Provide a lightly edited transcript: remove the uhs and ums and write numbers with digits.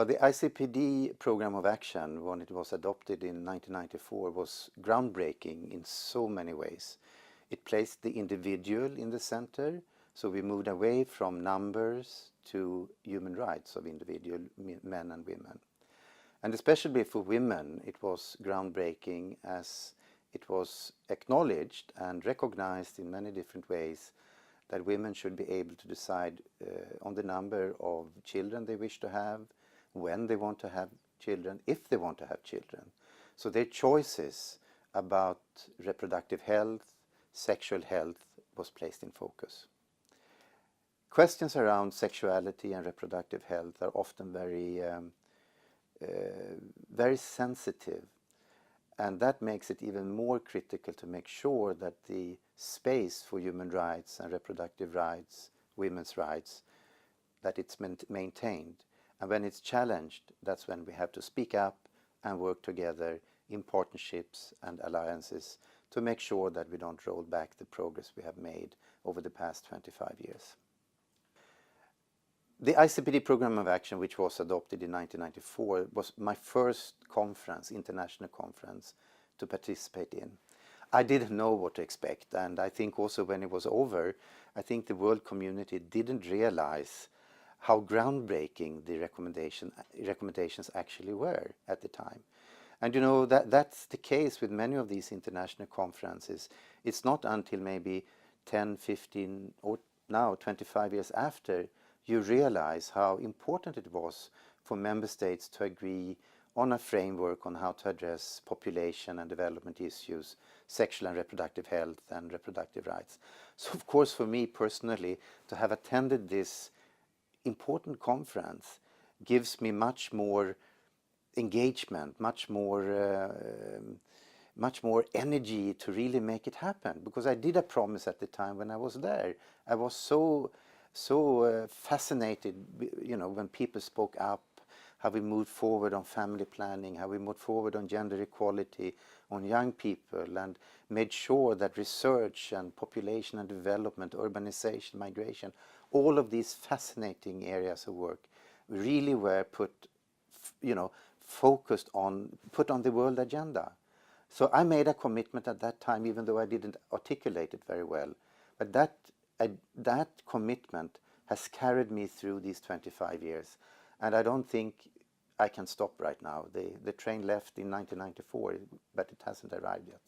Well, the ICPD program of action, when it was adopted in 1994, was groundbreaking in so many ways. It placed the individual in the center, so we moved away from numbers to human rights of individual men and women. And especially for women, it was groundbreaking as it was acknowledged and recognized in many different ways that women should be able to decide on the number of children they wish to have, when they want to have children, if they want to have children. So their choices about reproductive health, sexual health was placed in focus. Questions around sexuality and reproductive health are often very sensitive, and that makes it even more critical to make sure that the space for human rights and reproductive rights, women's rights, that it's maintained. And when it's challenged, that's when we have to speak up and work together in partnerships and alliances to make sure that we don't roll back the progress we have made over the past 25 years. The ICPD Program of Action, which was adopted in 1994, was my first conference, international conference, to participate in. I didn't know what to expect, and I think also when it was over, I think the world community didn't realize how groundbreaking the recommendations actually were at the time. And you know, that's the case with many of these international conferences. It's not until maybe 10, 15, or now 25 years after you realize how important it was for member states to agree on a framework on how to address population and development issues, sexual and reproductive health and reproductive rights. So of course for me personally, to have attended this important conference gives me much more engagement, much more energy to really make it happen, because I did a promise at the time when I was there. I was so fascinated, you know, when people spoke up, how we moved forward on family planning, how we moved forward on gender equality, on young people, and made sure that research and population and development, urbanization, migration, all of these fascinating areas of work really were put on the world agenda. So I made a commitment at that time, even though I didn't articulate it very well. But that commitment has carried me through these 25 years. And I don't think I can stop right now. The train left in 1994, but it hasn't arrived yet.